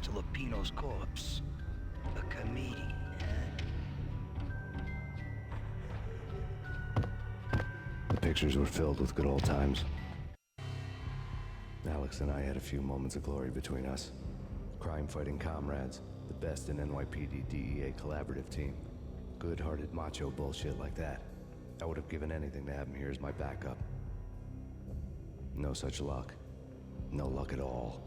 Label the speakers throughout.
Speaker 1: next to Lupino's corpse. A comedian, eh?
Speaker 2: The pictures were filled with good old times. Alex and I had a few moments of glory between us. Crime-fighting comrades, the best in NYPD DEA collaborative team. Good-hearted macho bullshit like that. I would have given anything to have him here as my backup. No such luck. No luck at all.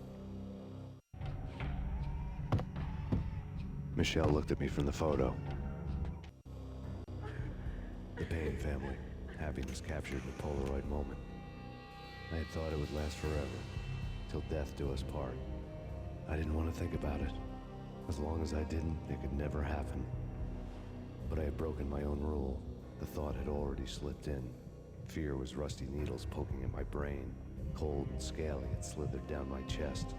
Speaker 2: Michelle looked at me from the photo. The Payne family. Happiness captured in a Polaroid moment. I had thought it would last forever, till death do us part. I didn't want to think about it. As long as I didn't, it could never happen. But I had broken my own rule. The thought had already slipped in. Fear was rusty needles poking at my brain. Cold and scaly, it slithered down my chest.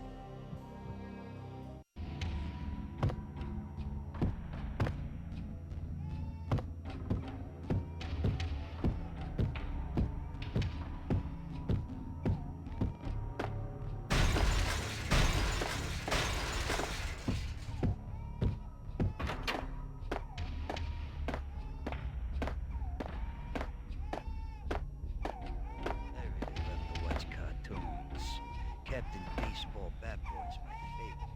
Speaker 1: Captain Baseball Bat Boy's my favorite.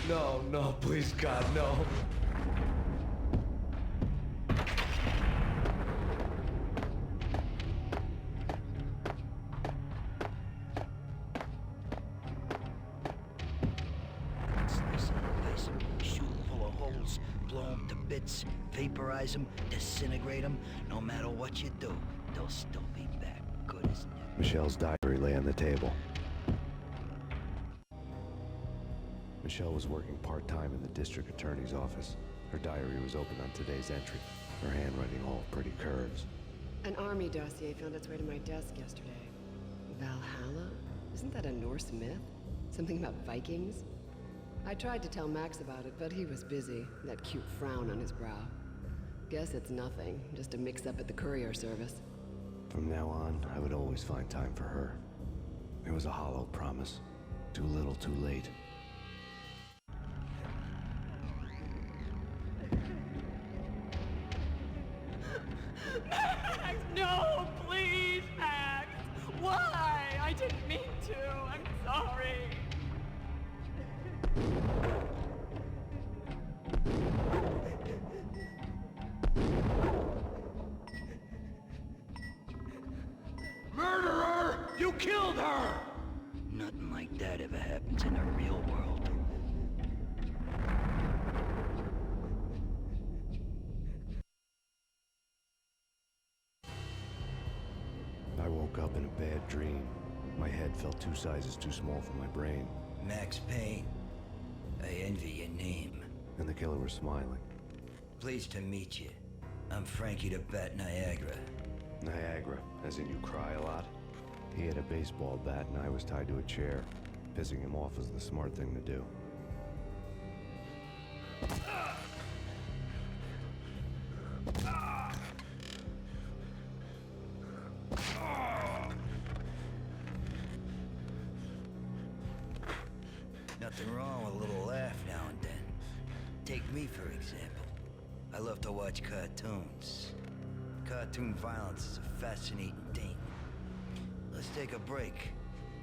Speaker 2: No, no, please, God, no.
Speaker 1: Slice them, dice them, shoot them full of holes, blow them to bits, vaporize them, disintegrate them. No matter what you do, they'll still be back good as new.
Speaker 2: Michelle's diary lay on the table. Michelle was working part-time in the district attorney's office. Her diary was open on today's entry, her handwriting all pretty curves.
Speaker 3: An army dossier found its way to my desk yesterday. Valhalla? Isn't that a Norse myth? Something about Vikings? I tried to tell Max about it, but he was busy, that cute frown on his brow. Guess it's nothing, just a mix-up at the courier service.
Speaker 2: From now on, I would always find time for her. It was a hollow promise. Too little, too late.
Speaker 4: Max, no, please, Max. Why? I didn't mean to. I'm sorry.
Speaker 1: Murderer! You killed her! Nothing like that ever happens in the real world.
Speaker 2: I woke up in a bad dream. My head felt 2 sizes too small for my brain.
Speaker 1: Max Payne. I envy your name.
Speaker 2: And the killer was smiling.
Speaker 1: Pleased to meet you. I'm Frankie the Bat Niagara.
Speaker 2: Niagara, as in you cry a lot? He had a baseball bat and I was tied to a chair. Pissing him off was the smart thing to do.
Speaker 1: Nothing wrong with a little laugh now and then. Take me, for example. I love to watch cartoons. Cartoon violence is a fascinating thing. Let's take a break.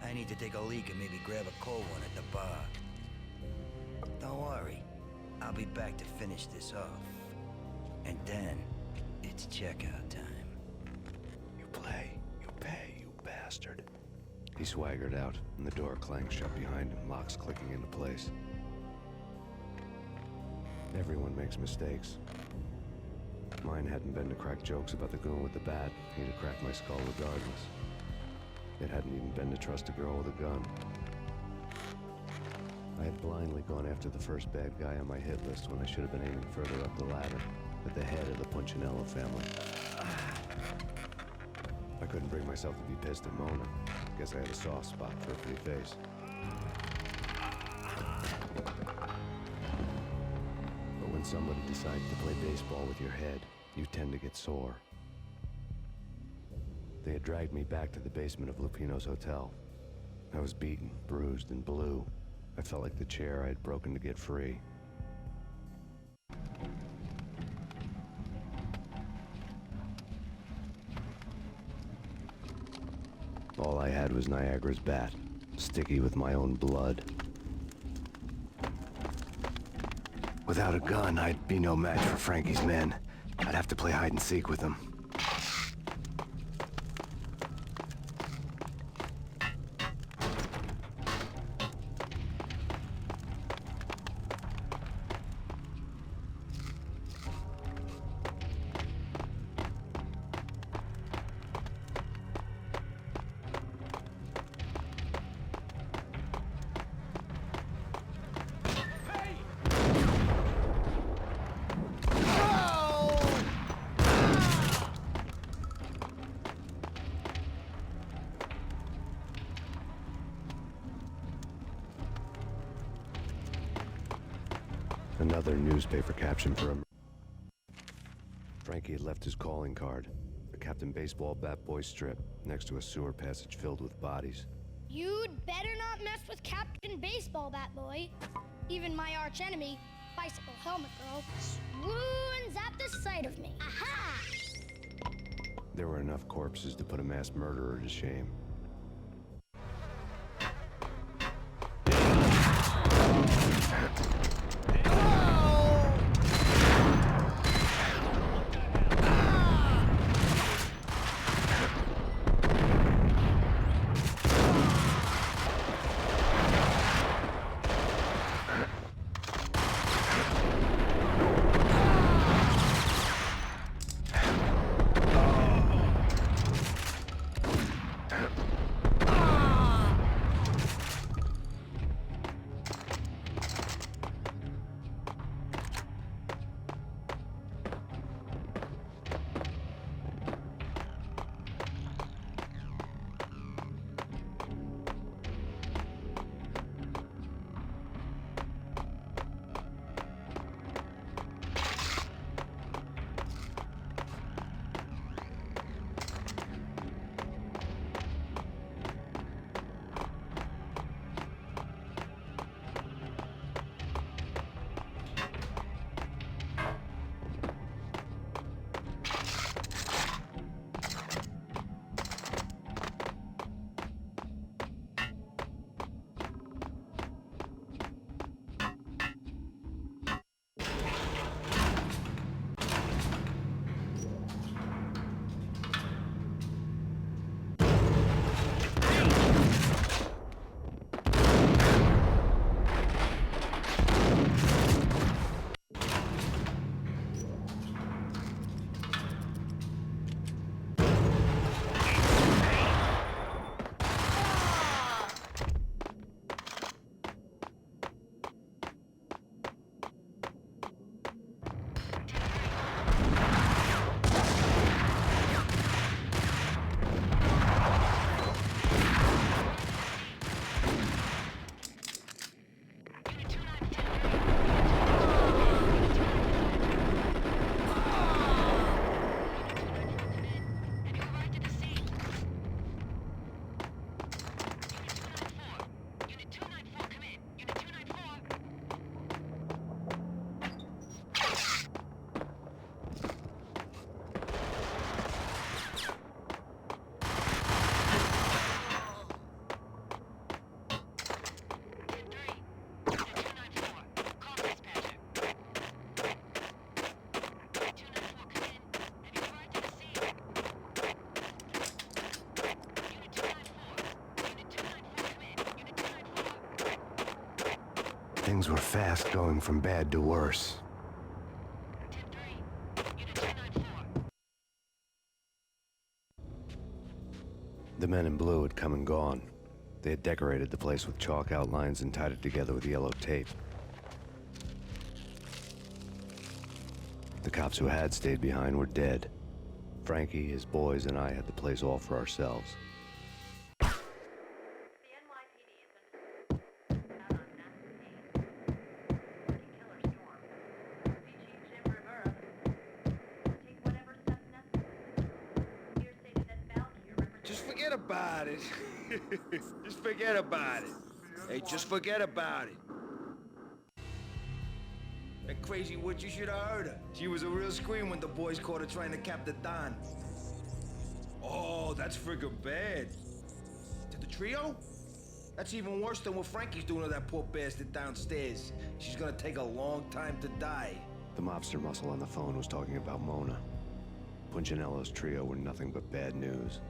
Speaker 1: I need to take a leak and maybe grab a cold one at the bar. Don't worry. I'll be back to finish this off. And then, it's checkout time.
Speaker 2: You play, you pay, you bastard. He swaggered out, and the door clanged shut behind him, locks clicking into place. Everyone makes mistakes. Mine hadn't been to crack jokes about the goon with the bat. He'd have cracked my skull regardless. It hadn't even been to trust a girl with a gun. I had blindly gone after the first bad guy on my hit list when I should have been aiming further up the ladder, at the head of the Punchinello family. I couldn't bring myself to be pissed at Mona. Guess I had a soft spot for her pretty face. But when somebody decides to play baseball with your head, you tend to get sore. They had dragged me back to the basement of Lupino's hotel. I was beaten, bruised, and blue. I felt like the chair I had broken to get free. All I had was Niagara's bat, sticky with my own blood. Without a gun, I'd be no match for Frankie's men. I'd have to play hide and seek with them. Another newspaper caption for him. Frankie had left his calling card, a Captain Baseball Bat Boy strip, next to a sewer passage filled with bodies.
Speaker 5: You'd better not mess with Captain Baseball Bat Boy. Even my archenemy, Bicycle Helmet Girl, swoons at the sight of me. Aha!
Speaker 2: There were enough corpses to put a mass murderer to shame. Things were fast going from bad to worse. The men in blue had come and gone. They had decorated the place with chalk outlines and tied it together with yellow tape. The cops who had stayed behind were dead. Frankie, his boys, and I had the place all for ourselves.
Speaker 1: Just forget about it. Just forget about it. Hey, just forget about it. That crazy witch, you should have heard her. She was a real scream when the boys caught her trying to cap the Don. Oh, that's friggin' bad. To the trio? That's even worse than what Frankie's doing to that poor bastard downstairs. She's gonna take a long time to die.
Speaker 2: The mobster muscle on the phone was talking about Mona. Punchinello's trio were nothing but bad news.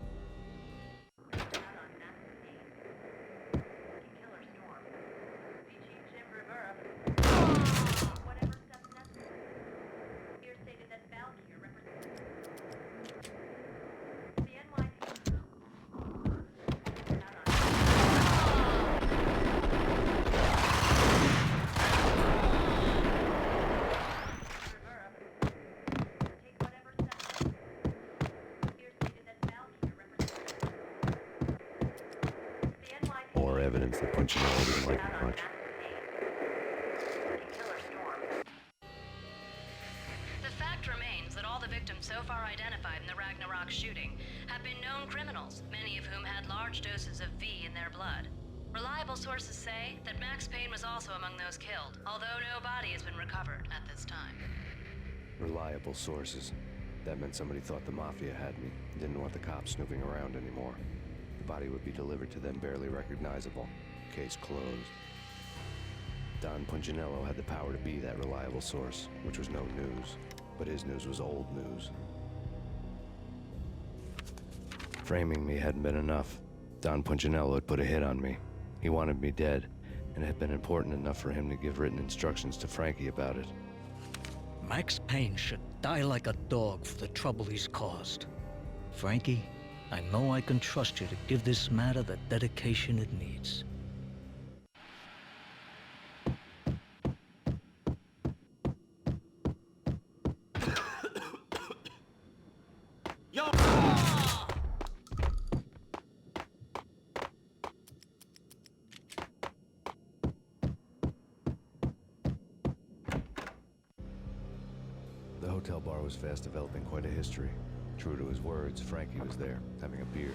Speaker 2: More evidence that Punchinello didn't like me much.
Speaker 6: The fact remains that all the victims so far identified in the Ragnarok shooting have been known criminals, many of whom had large doses of V in their blood. Reliable sources say that Max Payne was also among those killed, although no body has been recovered at this time.
Speaker 2: Reliable sources. That meant somebody thought the Mafia had me, didn't want the cops snooping around anymore. The body would be delivered to them barely recognizable. Case closed. Don Punchinello had the power to be that reliable source, which was no news. But his news was old news. Framing me hadn't been enough. Don Punchinello had put a hit on me. He wanted me dead, and it had been important enough for him to give written instructions to Frankie about it.
Speaker 7: Max Payne should die like a dog for the trouble he's caused. Frankie, I know I can trust you to give this matter the dedication it needs.
Speaker 1: Yo!
Speaker 2: The hotel bar was fast developing quite a history. True to his words, Frankie was there, having a beer.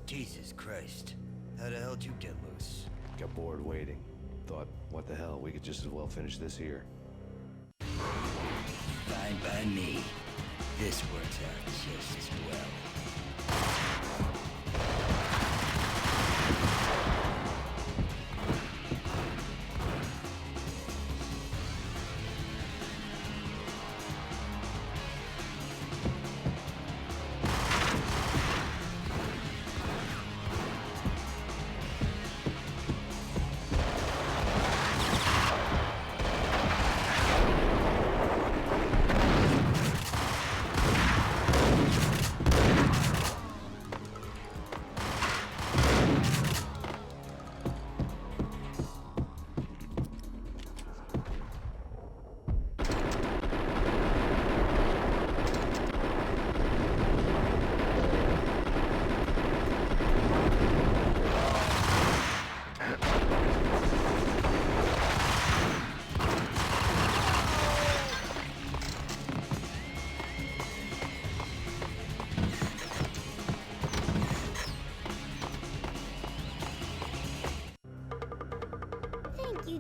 Speaker 1: Jesus Christ. How the hell did you get loose?
Speaker 2: Got bored waiting. Thought, what the hell, we could just as well finish this here.
Speaker 1: Fine by me. This works out just as well.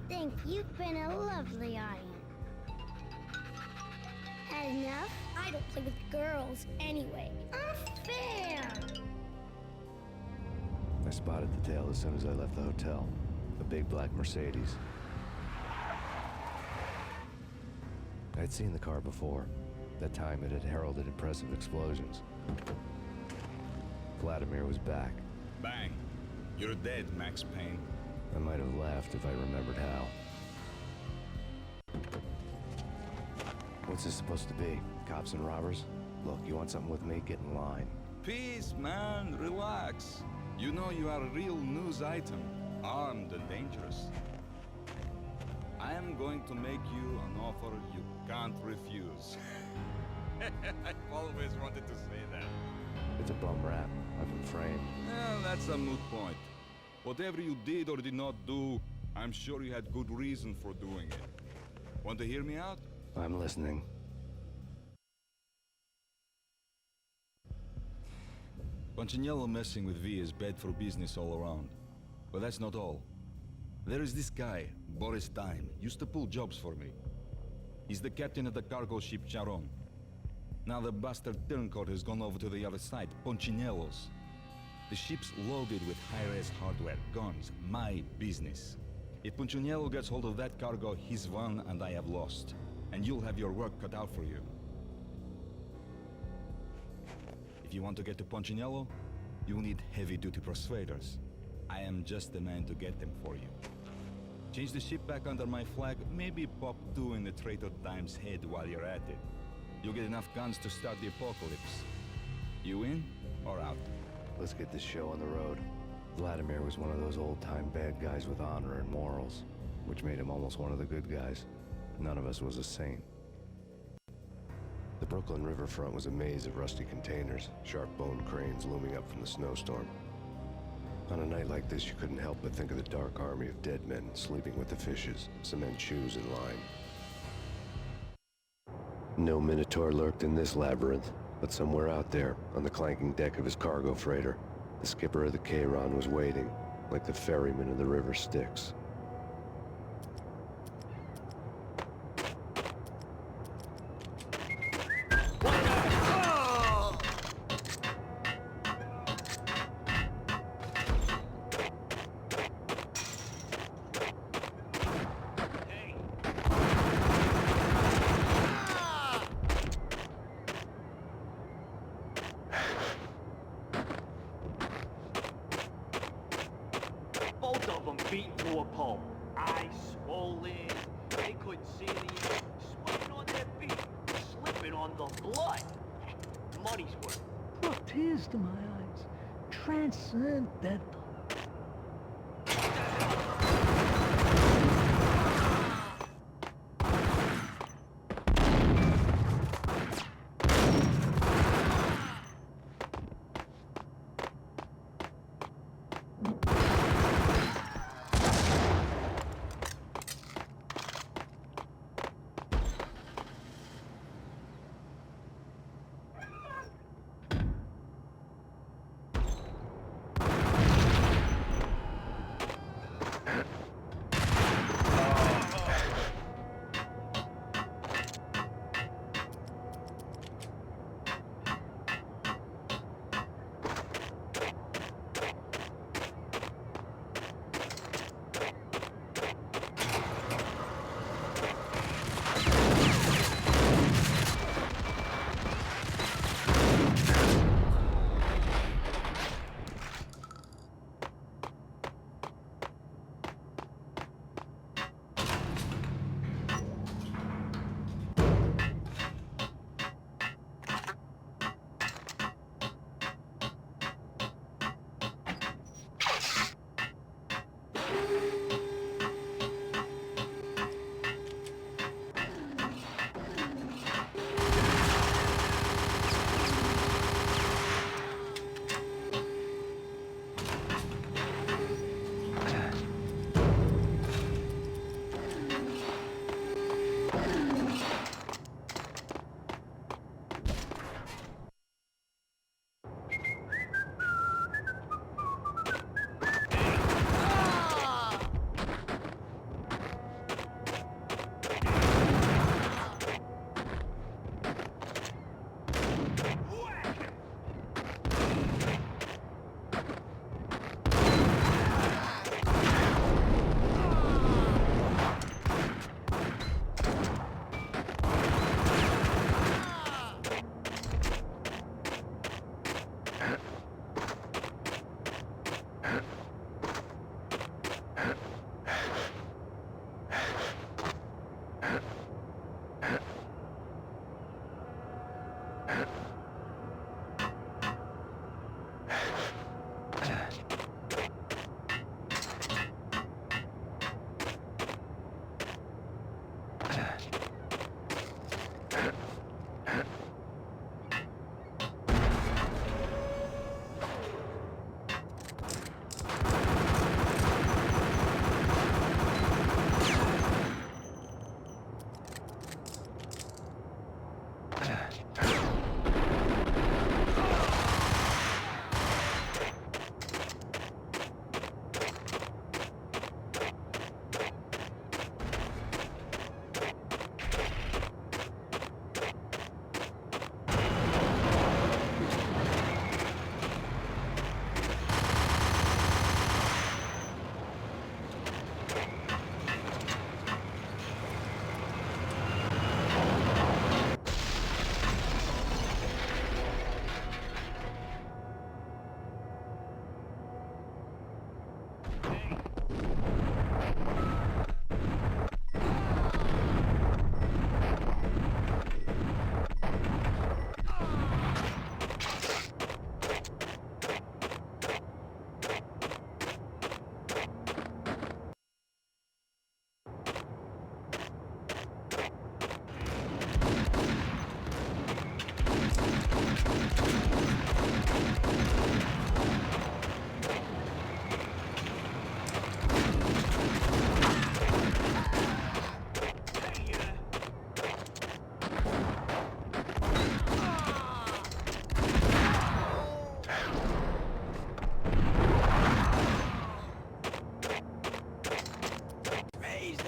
Speaker 5: Thank you. You've been a lovely audience. Had enough? I don't play with girls anyway. Unfair!
Speaker 2: I spotted the tail as soon as I left the hotel. A big black Mercedes. I'd seen the car before. That time it had heralded impressive explosions. Vladimir was back.
Speaker 8: Bang. You're dead, Max Payne.
Speaker 2: I might have laughed if I remembered how. What's this supposed to be? Cops and robbers? Look, you want something with me? Get in line.
Speaker 8: Peace, man. Relax. You know you are a real news item. Armed and dangerous. I am going to make you an offer you can't refuse. I've always wanted to say that.
Speaker 2: It's a bum rap. I've been framed.
Speaker 8: Well, that's a moot point. Whatever you did or did not do, I'm sure you had good reason for doing it. Want to hear me out?
Speaker 2: I'm listening.
Speaker 8: Punchinello messing with V is bad for business all around. But that's not all. There is this guy, Boris Time, used to pull jobs for me. He's the captain of the cargo ship Charon. Now the bastard turncoat has gone over to the other side, Punchinello's. The ship's loaded with high-res hardware, guns, my business. If Punchinello gets hold of that cargo, he's won and I have lost. And you'll have your work cut out for you. If you want to get to Punchinello, you'll need heavy-duty persuaders. I am just the man to get them for you. Change the ship back under my flag, maybe pop 2 in the Traitor Time's head while you're at it. You'll get enough guns to start the apocalypse. You in or out?
Speaker 2: Let's get this show on the road. Vladimir was one of those old-time bad guys with honor and morals, which made him almost one of the good guys. None of us was a saint. The Brooklyn riverfront was a maze of rusty containers, sharp-boned cranes looming up from the snowstorm. On a night like this, you couldn't help but think of the dark army of dead men sleeping with the fishes, cement shoes and lime. No Minotaur lurked in this labyrinth, but somewhere out there, on the clanking deck of his cargo freighter, the skipper of the Chiron was waiting, like the ferryman in the river Styx.
Speaker 9: Both of them beaten to a pulp. Eyes swollen. They couldn't see anything. Swaying on their feet. Slipping on the blood. Money's worth.
Speaker 7: Brought tears to my eyes. Transcendental.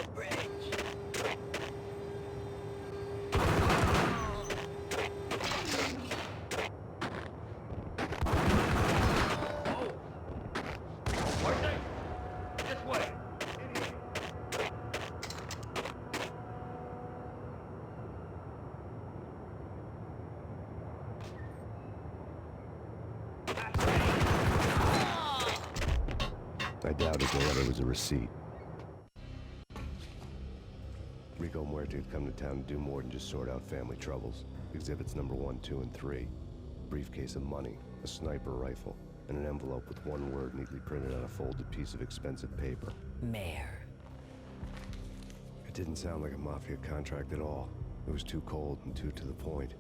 Speaker 1: the bridge.
Speaker 9: This way.
Speaker 2: I doubted the letter was a receipt. Rico Muerto had come to town to do more than just sort out family troubles. Exhibits number 1, 2, and 3. Briefcase of money, a sniper rifle, and an envelope with one word neatly printed on a folded piece of expensive paper.
Speaker 10: Mayor.
Speaker 2: It didn't sound like a mafia contract at all. It was too cold and too to the point.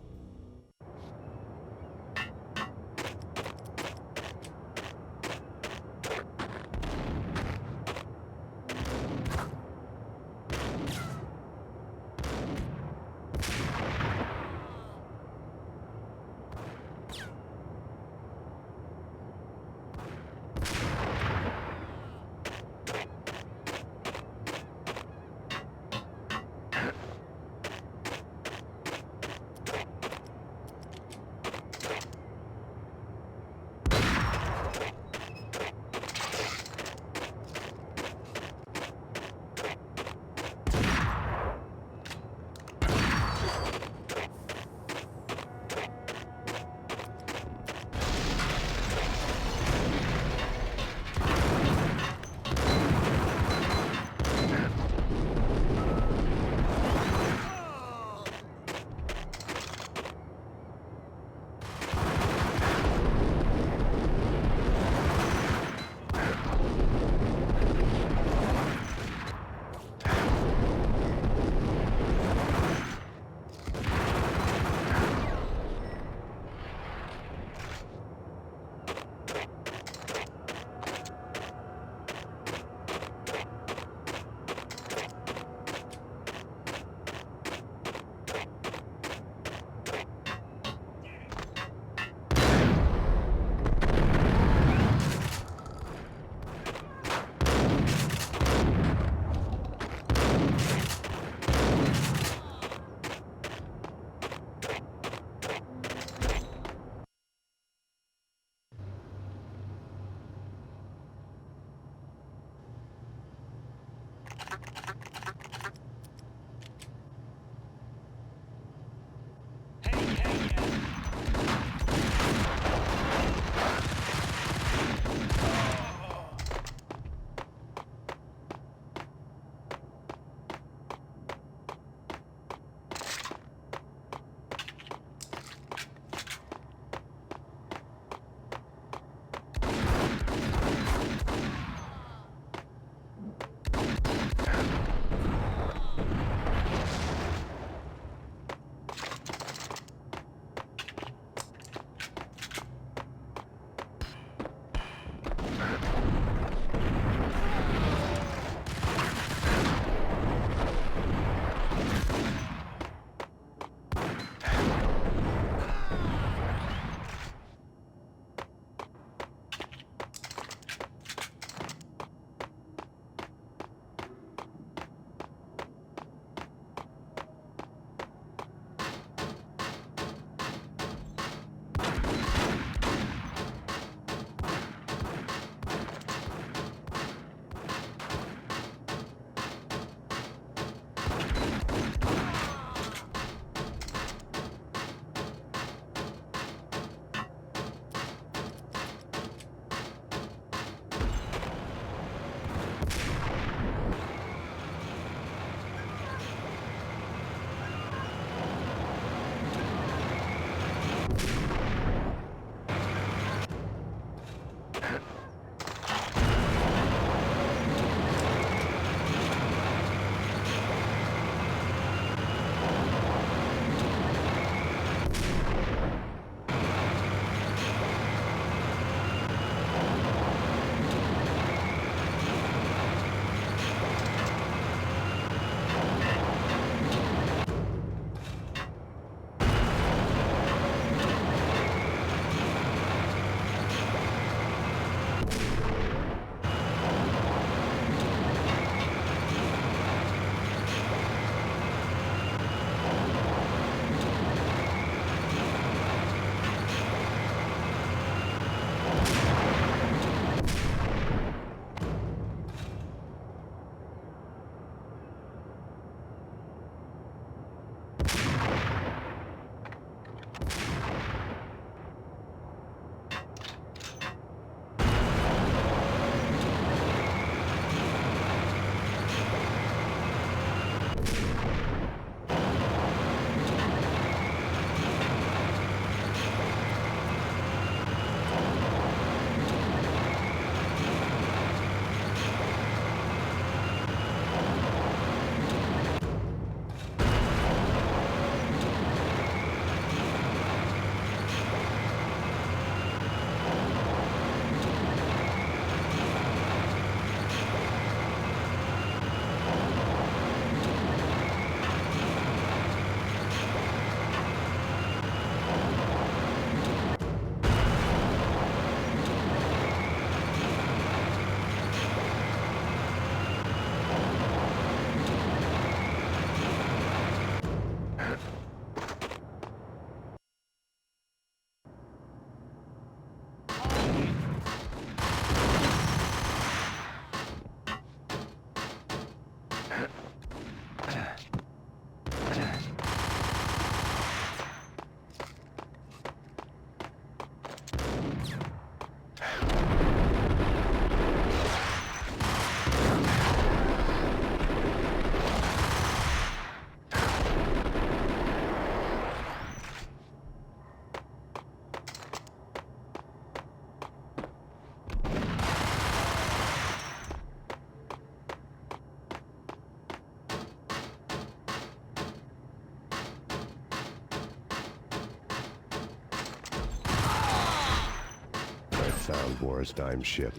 Speaker 2: on Boris Dime's ship.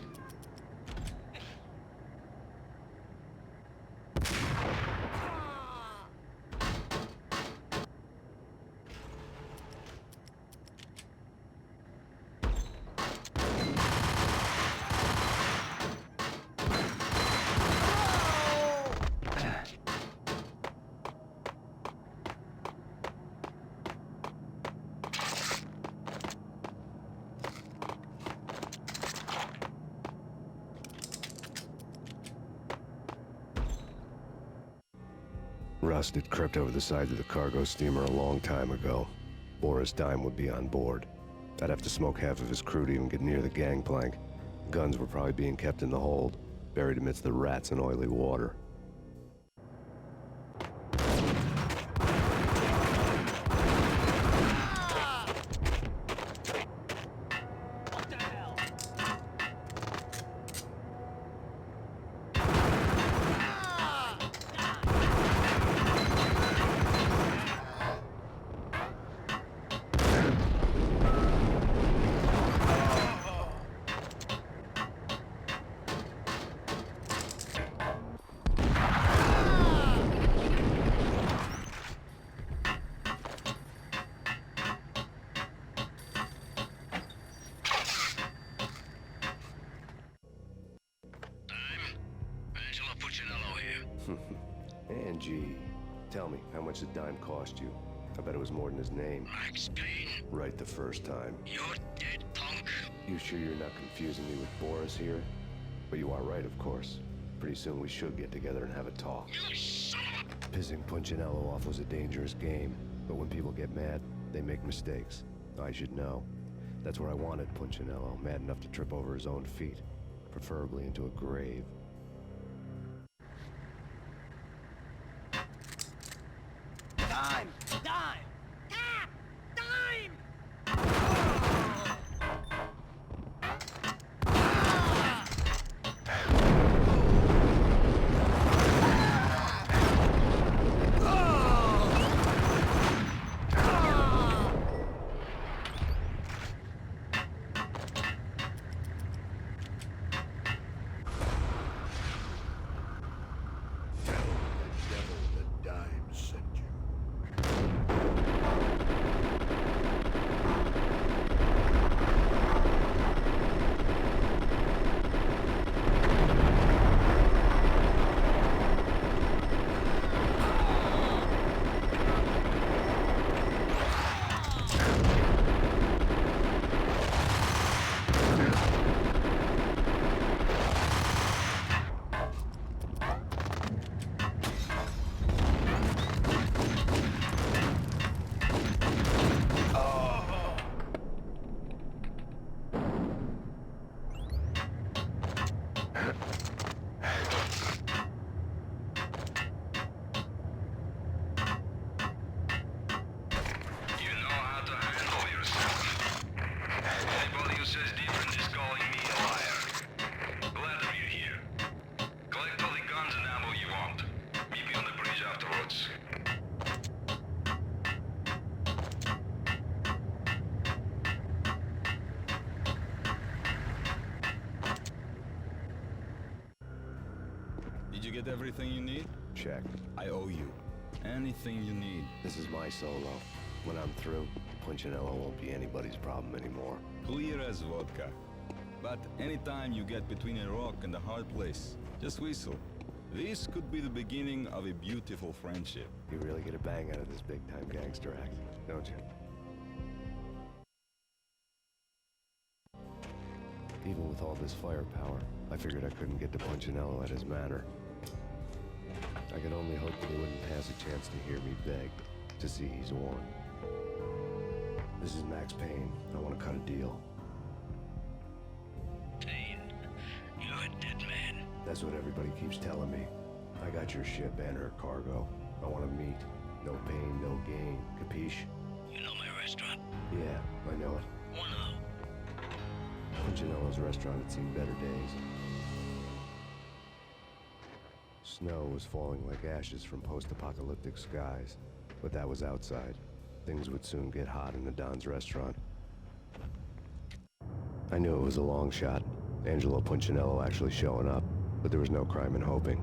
Speaker 2: Rust had crept over the sides of the cargo steamer a long time ago. Boris Dime would be on board. I'd have to smoke half of his crew to even get near the gangplank. Guns were probably being kept in the hold, buried amidst the rats and oily water.
Speaker 9: What the hell?
Speaker 2: Angie, tell me, how much did Dime cost you? I bet it was more than his name.
Speaker 7: Max Payne,
Speaker 2: Right the first time.
Speaker 7: you're dead, punk.
Speaker 2: You sure you're not confusing me with Boris here? But you are right, of course. Pretty soon we should get together and have a talk.
Speaker 7: You son of a...
Speaker 2: Pissing Punchinello off was a dangerous game, but when people get mad, they make mistakes. I should know. That's where I wanted Punchinello, mad enough to trip over his own feet, preferably into a grave.
Speaker 9: Dime! Dime! Cap! Dime!
Speaker 8: Did you get everything you need?
Speaker 2: Check.
Speaker 8: I owe you. Anything you need.
Speaker 2: This is my solo. When I'm through, Punchinello won't be anybody's problem anymore.
Speaker 8: Clear as vodka. But anytime you get between a rock and a hard place, just whistle. This could be the beginning of a beautiful friendship.
Speaker 2: You really get a bang out of this big-time gangster act, don't you? Even with all this firepower, I figured I couldn't get to Punchinello at his manor. I could only hope that he wouldn't pass a chance to hear me beg, to see he's won. This is Max Payne. I want to cut a deal.
Speaker 7: Payne, you're a dead man.
Speaker 2: That's what everybody keeps telling me. I got your ship and her cargo. I want to meet. No pain, no gain. Capiche?
Speaker 7: You know my restaurant?
Speaker 2: Yeah, I know it.
Speaker 7: One of.
Speaker 2: Punchinello's restaurant had seen better days. Snow was falling like ashes from post-apocalyptic skies, but that was outside. Things would soon get hot in the Don's restaurant. I knew it was a long shot, Angelo Punchinello actually showing up, but there was no crime in hoping.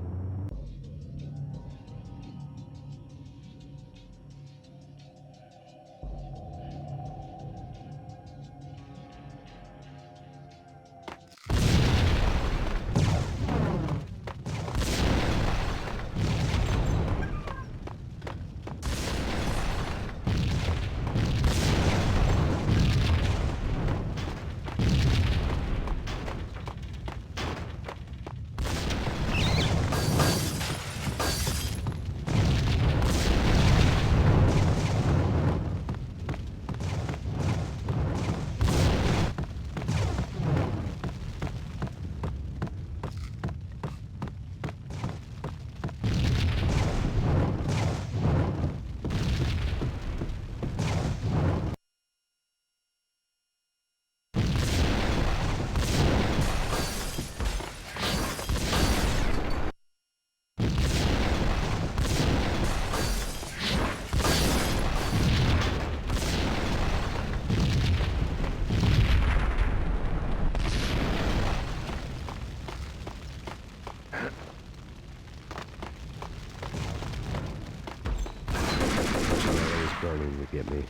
Speaker 2: Burning to get me.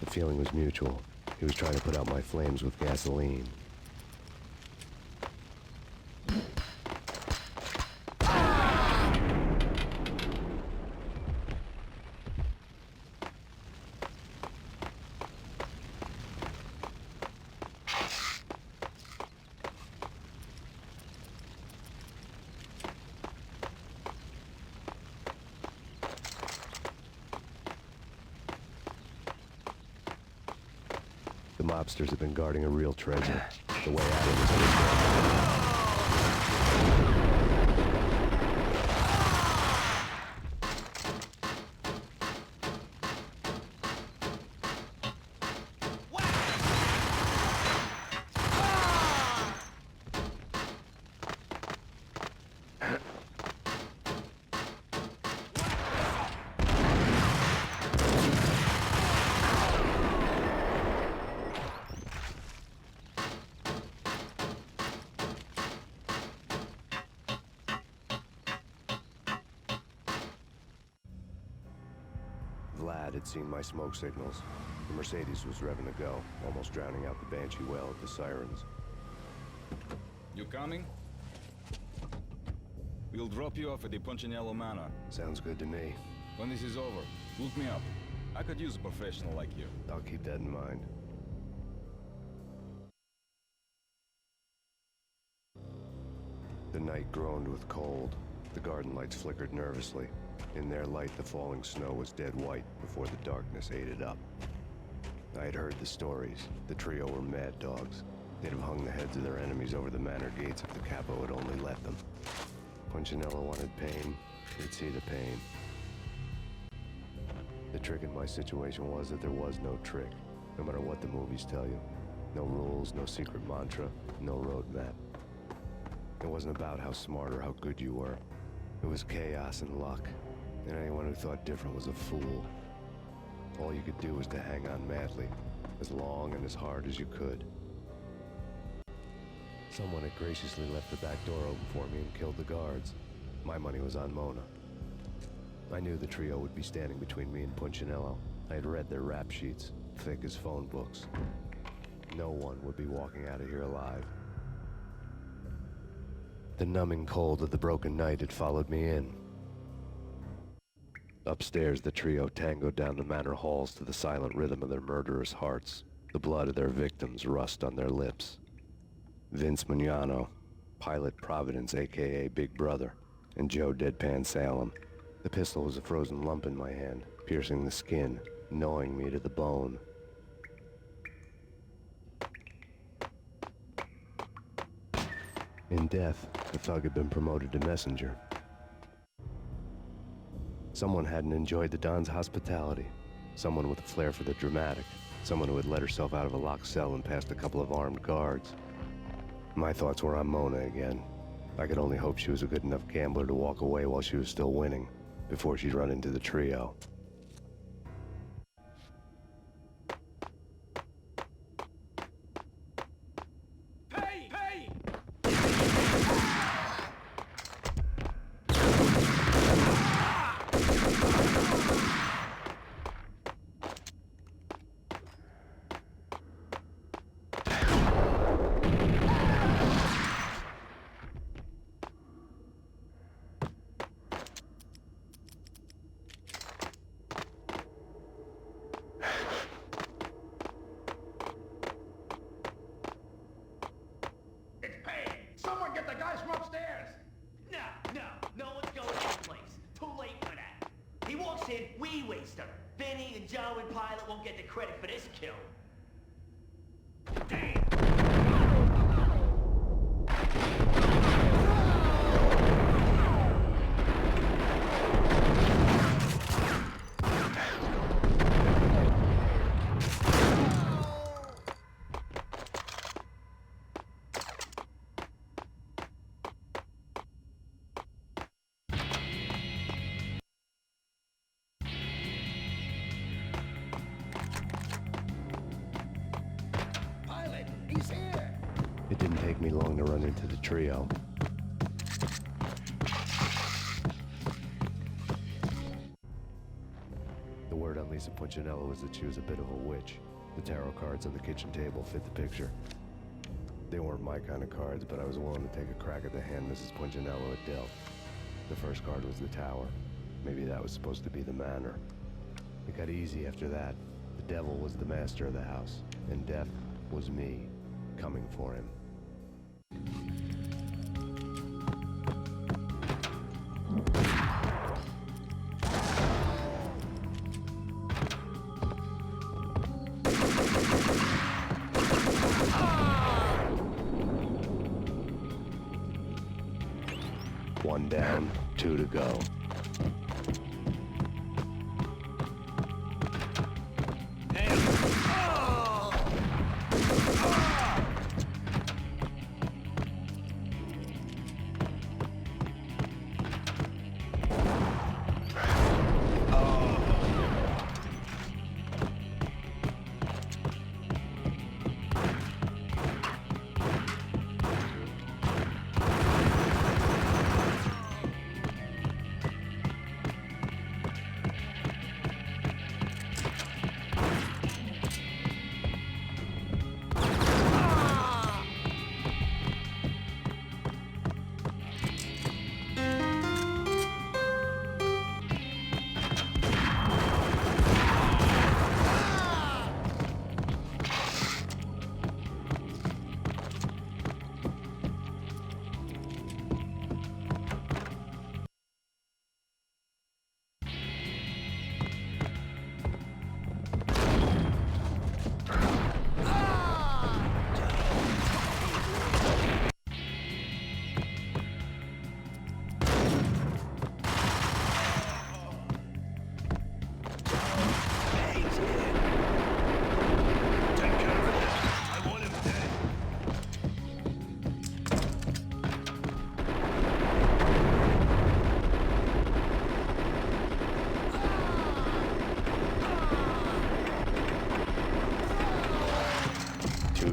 Speaker 2: The feeling was mutual. He was trying to put out my flames with gasoline. The mobsters have been guarding a real treasure. The way out of this. Vlad had seen my smoke signals. The Mercedes was revving to go, almost drowning out the Banshee well of the sirens.
Speaker 8: You coming? We'll drop you off at the Punchinello Manor.
Speaker 2: Sounds good to me.
Speaker 8: When this is over, look me up. I could use a professional like you.
Speaker 2: I'll keep that in mind. The night groaned with cold. The garden lights flickered nervously. In their light, the falling snow was dead white before the darkness ate it up. I had heard the stories. The trio were mad dogs. They'd have hung the heads of their enemies over the manor gates if the capo had only let them. Punchinello wanted pain. He'd see the pain. The trick in my situation was that there was no trick, no matter what the movies tell you. No rules, no secret mantra, no roadmap. It wasn't about how smart or how good you were. It was chaos and luck, and anyone who thought different was a fool. All you could do was to hang on madly, as long and as hard as you could. Someone had graciously left the back door open for me and killed the guards. My money was on Mona. I knew the trio would be standing between me and Punchinello. I had read their rap sheets, thick as phone books. No one would be walking out of here alive. The numbing cold of the broken night had followed me in. Upstairs, the trio tangoed down the manor halls to the silent rhythm of their murderous hearts, the blood of their victims rust on their lips. Vince Mignano, Pilot Providence, a.k.a. Big Brother, and Joe Deadpan Salem. The pistol was a frozen lump in my hand, piercing the skin, gnawing me to the bone. In death, the thug had been promoted to messenger. Someone hadn't enjoyed the Don's hospitality. Someone with a flair for the dramatic. Someone who had let herself out of a locked cell and past a couple of armed guards. My thoughts were on Mona again. I could only hope she was a good enough gambler to walk away while she was still winning, before she'd run into the trio.
Speaker 9: in, we waste her. Vinny and Joe and Pilot won't get the credit for this kill. Damn!
Speaker 2: It didn't take me long to run into the trio. The word on Lisa Punchinello was that she was a bit of a witch. The tarot cards on the kitchen table fit the picture. They weren't my kind of cards, but I was willing to take a crack at the hand Mrs. Punchinello had dealt. The first card was the Tower. Maybe that was supposed to be the Manor. It got easy after that. The devil was the master of the house, and death was me, coming for him. One down, 2 to go.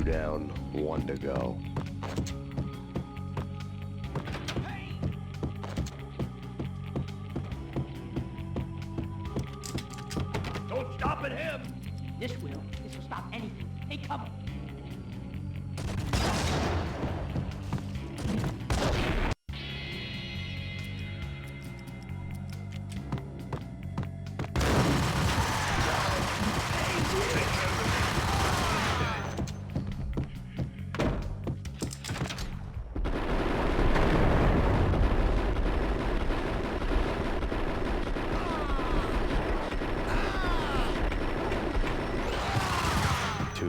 Speaker 2: Down, 1 to go.
Speaker 9: Don't stop at him! This will stop anything. Hey, come on.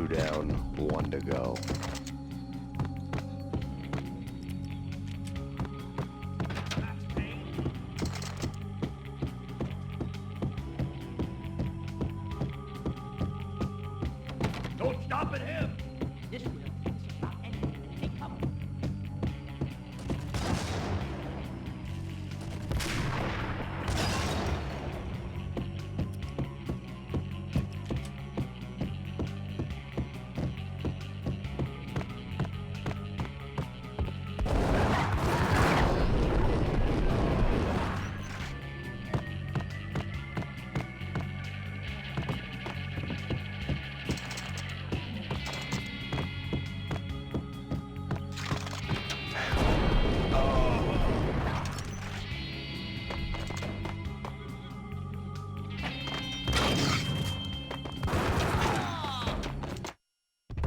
Speaker 2: Down, 1 to go.
Speaker 9: Max Payne. Don't stop at him! This will stop anything. Hey, come on.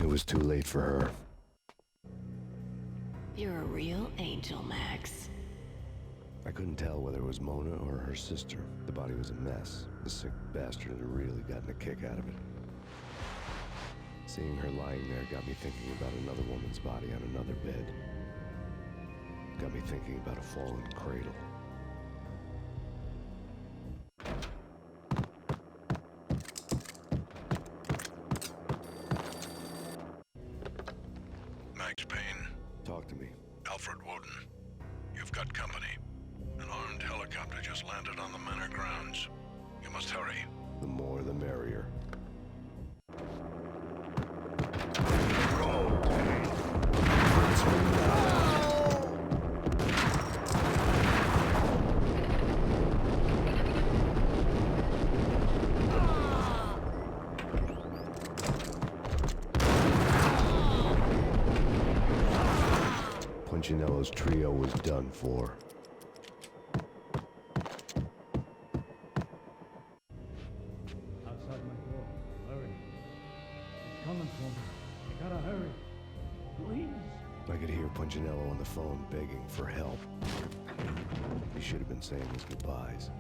Speaker 2: It was too late for her.
Speaker 10: You're a real angel, Max.
Speaker 2: I couldn't tell whether it was Mona or her sister. The body was a mess. The sick bastard had really gotten a kick out of it. Seeing her lying there got me thinking about another woman's body on another bed. Got me thinking about a fallen cradle.
Speaker 10: Max Payne.
Speaker 2: Talk to me.
Speaker 10: Alfred Woden. You've got company. An armed helicopter just landed on the manor grounds. You must hurry.
Speaker 2: The more the merrier. Punchinello's trio was done for.
Speaker 11: Outside my door. Hurry. He's coming for me. You gotta hurry. Please.
Speaker 2: I could hear Punchinello on the phone begging for help. He should have been saying his goodbyes.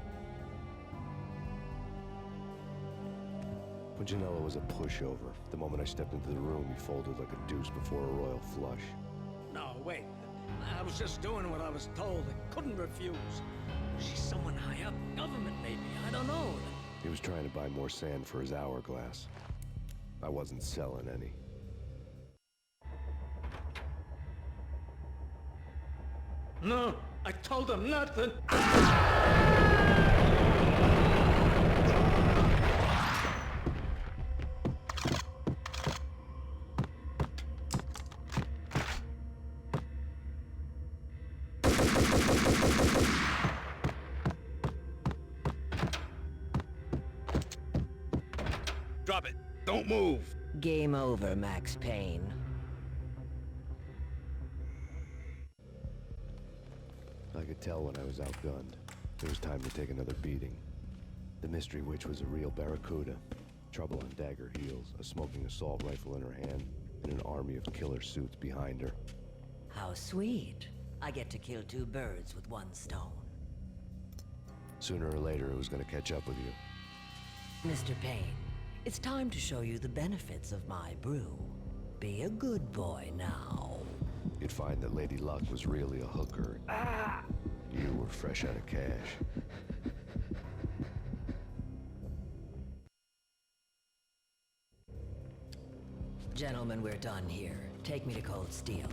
Speaker 2: Punchinello was a pushover. The moment I stepped into the room, he folded like a deuce before a royal flush.
Speaker 7: No, wait. I was just doing what I was told. I couldn't refuse. She's someone high up. Government, maybe. I don't know.
Speaker 2: He was trying to buy more sand for his hourglass. I wasn't selling any.
Speaker 7: No, I told him nothing.
Speaker 10: Drop it. Don't move.
Speaker 12: Game over, Max Payne.
Speaker 2: I could tell when I was outgunned. It was time to take another beating. The mystery witch was a real barracuda. Trouble on dagger heels, a smoking assault rifle in her hand, and an army of killer suits behind her.
Speaker 12: How sweet. I get to kill two birds with one stone.
Speaker 2: Sooner or later, it was gonna catch up with you.
Speaker 12: Mr. Payne, it's time to show you the benefits of my brew. Be a good boy now.
Speaker 2: You'd find that Lady Luck was really a hooker. You were fresh out of cash.
Speaker 12: Gentlemen, we're done here. Take me to Cold Steel.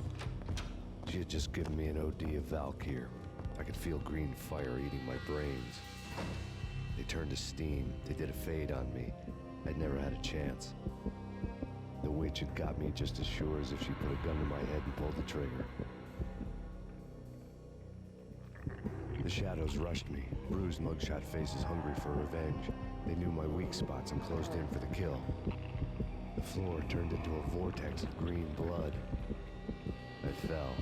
Speaker 2: She had just given me an OD of Valkyr. I could feel green fire eating my brains. They turned to steam. They did a fade on me. I'd never had a chance. The witch had got me just as sure as if she put a gun to my head and pulled the trigger. The shadows rushed me, bruised mugshot faces hungry for revenge. They knew my weak spots and closed in for the kill. The floor turned into a vortex of green blood. I fell.